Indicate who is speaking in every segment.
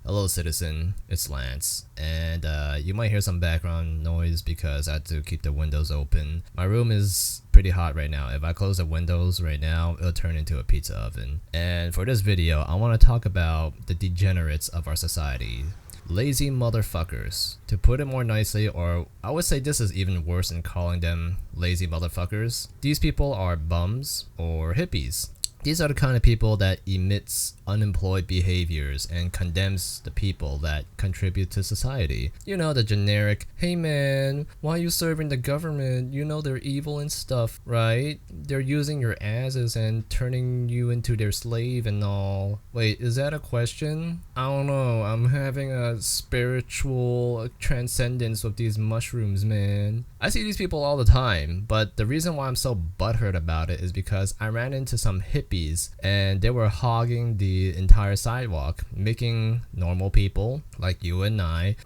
Speaker 1: Hello, citizen. It's Lance, and you might hear some background noise because I have to keep the windows open. My room is pretty hot right now. If I close the windows right now, it'll turn into a pizza oven. And for this video, I want to talk about the degenerates of our society. Lazy motherfuckers. To put it more nicely, or I would say this is even worse than calling them lazy motherfuckers. These people are bums or hippies. These are the kind of people that emits unemployed behaviors and condemns the people that contribute to society. You know, the generic, hey man, why are you serving the government? You know they're evil and stuff, right? They're using your asses and turning you into their slave and all. Wait, is that a question? I don't know, I'm having a spiritual transcendence with these mushrooms, man. I see these people all the time, but the reason why I'm so butthurt about it is because I ran into some hippies and they were hogging the entire sidewalk, making normal people like you and I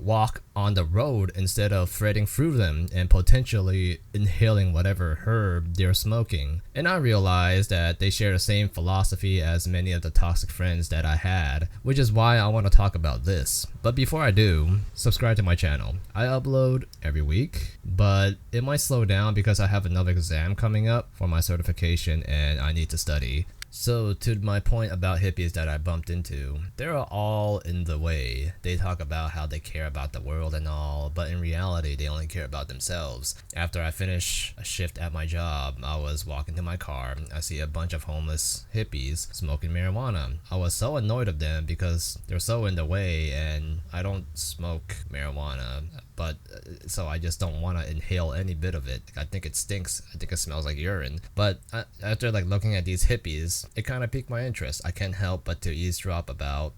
Speaker 1: walk on the road instead of threading through them and potentially inhaling whatever herb they're smoking. And I realized that they share the same philosophy as many of the toxic friends that I had, which is why I want to talk about this. But before I do, subscribe to my channel. I upload every week, but it might slow down because I have another exam coming up for my certification and I need to study. So to my point about hippies that I bumped into, they're all in the way. They talk about how they care about the world and all, but in reality they only care about themselves. After I finish a shift at my job, I was walking to my car. I see a bunch of homeless hippies smoking marijuana. I was so annoyed of them because they're so in the way and I don't smoke marijuana. But so I just don't want to inhale any bit of it. I think it stinks. I think it smells like urine. But after like looking at these hippies, it kind of piqued my interest. I can't help but to eavesdrop about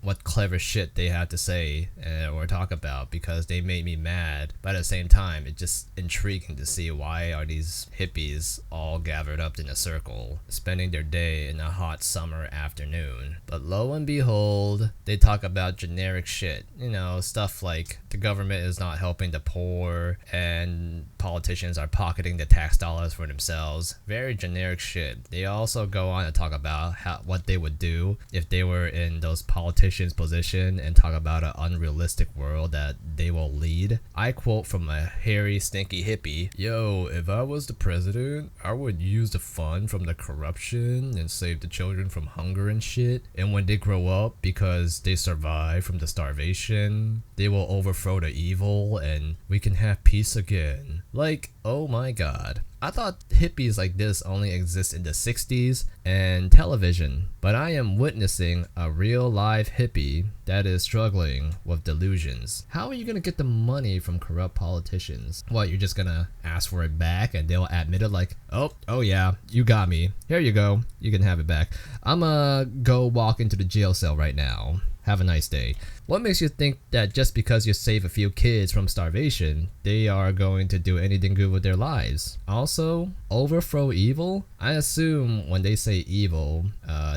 Speaker 1: what clever shit they have to say or talk about because they made me mad, but at the same time it's just intriguing to see why are these hippies all gathered up in a circle spending their day in a hot summer afternoon. But lo and behold, they talk about generic shit, you know, stuff like the government is not helping the poor and politicians are pocketing the tax dollars for themselves. Very generic shit. They also go on to talk about what they would do if they were in those politicians' position and talk about an unrealistic world that they will lead. I quote from a hairy, stinky hippie, "Yo, if I was the president, I would use the fund from the corruption and save the children from hunger and shit. And when they grow up, because they survive from the starvation, they will overthrow the evil and we can have peace again." Like, oh my god. I thought hippies like this only exist in the 60s and television, but I am witnessing a real live hippie that is struggling with delusions. How are you gonna get the money from corrupt politicians? What, you're just gonna ask for it back and they'll admit it like, oh yeah, you got me. Here you go, you can have it back. I'ma go walk into the jail cell right now. Have a nice day. What makes you think that just because you save a few kids from starvation, they are going to do anything good with their lives? Also, overthrow evil? I assume when they say evil,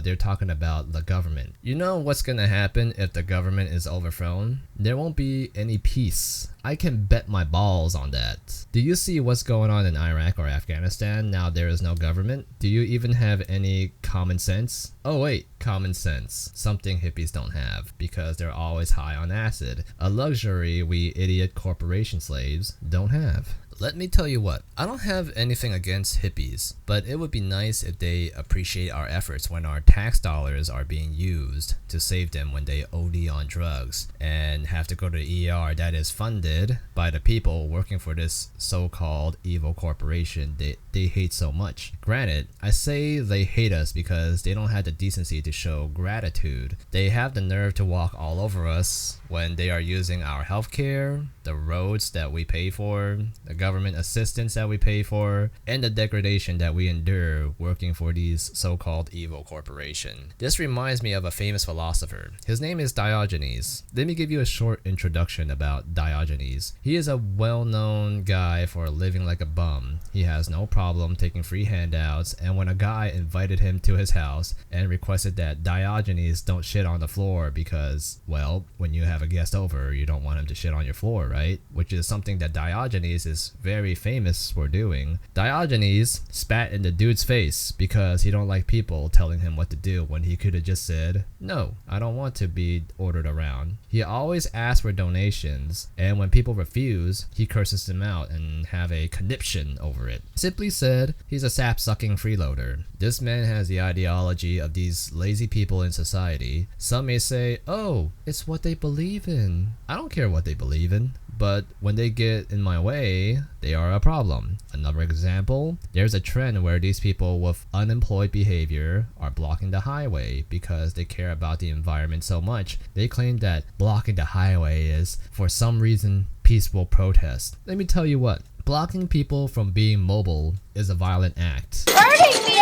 Speaker 1: they're talking about the government. You know what's gonna happen if the government is overthrown? There won't be any peace. I can bet my balls on that. Do you see what's going on in Iraq or Afghanistan now there is no government? Do you even have any common sense? Oh wait, common sense. Something hippies don't have because they're always high on acid. A luxury we idiot corporation slaves don't have. Let me tell you what, I don't have anything against hippies, but it would be nice if they appreciate our efforts when our tax dollars are being used to save them when they OD on drugs and have to go to the ER that is funded by the people working for this so-called evil corporation they hate so much. Granted, I say they hate us because they don't have the decency to show gratitude. They have the nerve to walk all over us when they are using our healthcare, the roads that we pay for, the government assistance that we pay for, and the degradation that we endure working for these so-called evil corporation. This reminds me of a famous philosopher. His name is Diogenes. Let me give you a short introduction about Diogenes. Diogenes. He is a well-known guy for living like a bum. He has no problem taking free handouts, and when a guy invited him to his house and requested that Diogenes don't shit on the floor because, well, when you have a guest over, you don't want him to shit on your floor, right? Which is something that Diogenes is very famous for doing. Diogenes spat in the dude's face because he don't like people telling him what to do when he could have just said, no, I don't want to be ordered around. He always asks for donations, and when people refuse, he curses them out and have a conniption over it. Simply said, he's a sap-sucking freeloader. This man has the ideology of these lazy people in society. Some may say, oh, it's what they believe in. I don't care what they believe in. But when they get in my way, they are a problem. Another example, there's a trend where these people with unemployed behavior are blocking the highway because they care about the environment so much. They claim that blocking the highway is, for some reason, peaceful protest. Let me tell you what, blocking people from being mobile is a violent act.
Speaker 2: Hurting me!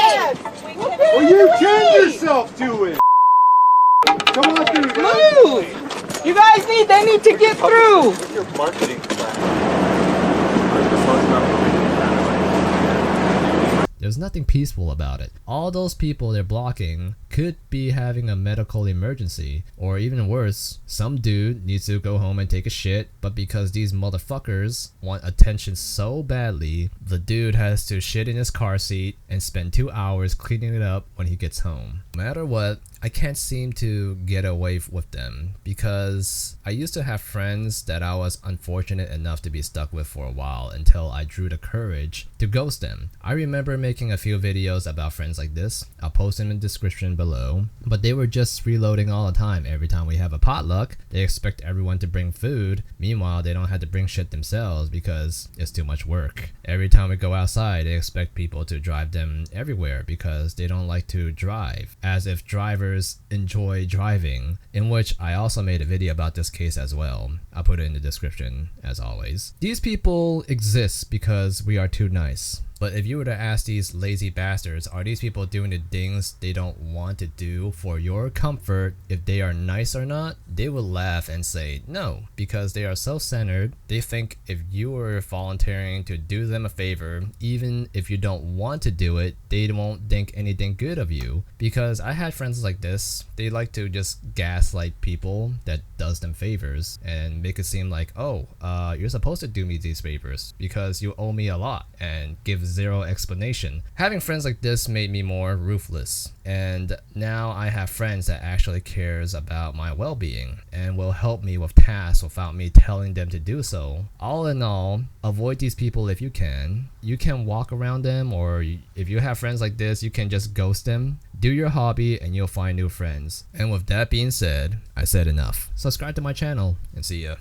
Speaker 3: Well, you turn yourself to it! Come on through, guys!
Speaker 2: Move! You guys they need to get through!
Speaker 3: What's your marketing plan?
Speaker 1: There's nothing peaceful about it. All those people they're blocking could be having a medical emergency, or even worse, some dude needs to go home and take a shit, but because these motherfuckers want attention so badly, the dude has to shit in his car seat and spend 2 hours cleaning it up when he gets home. No matter what, I can't seem to get away with them because I used to have friends that I was unfortunate enough to be stuck with for a while until I drew the courage to ghost them. I remember making a few videos about friends like this. I'll post them in the description below, but they were just freeloading all the time. Every time we have a potluck, they expect everyone to bring food. Meanwhile, they don't have to bring shit themselves because it's too much work. Every time we go outside, they expect people to drive them everywhere because they don't like to drive, as if drivers enjoy driving, in which I also made a video about this case as well. I'll put it in the description as always. These people exist because we are too nice. But if you were to ask these lazy bastards, are these people doing the things they don't want to do for your comfort if they are nice or not? They will laugh and say no, because they are self-centered. They think if you are volunteering to do them a favor, even if you don't want to do it, they won't think anything good of you. Because I had friends like this, they like to just gaslight people that does them favors and make it seem like, oh, you're supposed to do me these favors because you owe me a lot, and give zero explanation. Having friends like this made me more ruthless, and now I have friends that actually cares about my well-being and will help me with tasks without me telling them to do so. All in all, avoid these people if you can. You can walk around them, or if you have friends like this, you can just ghost them. Do your hobby and you'll find new friends. And with that being said, I said enough. Subscribe to my channel and see ya.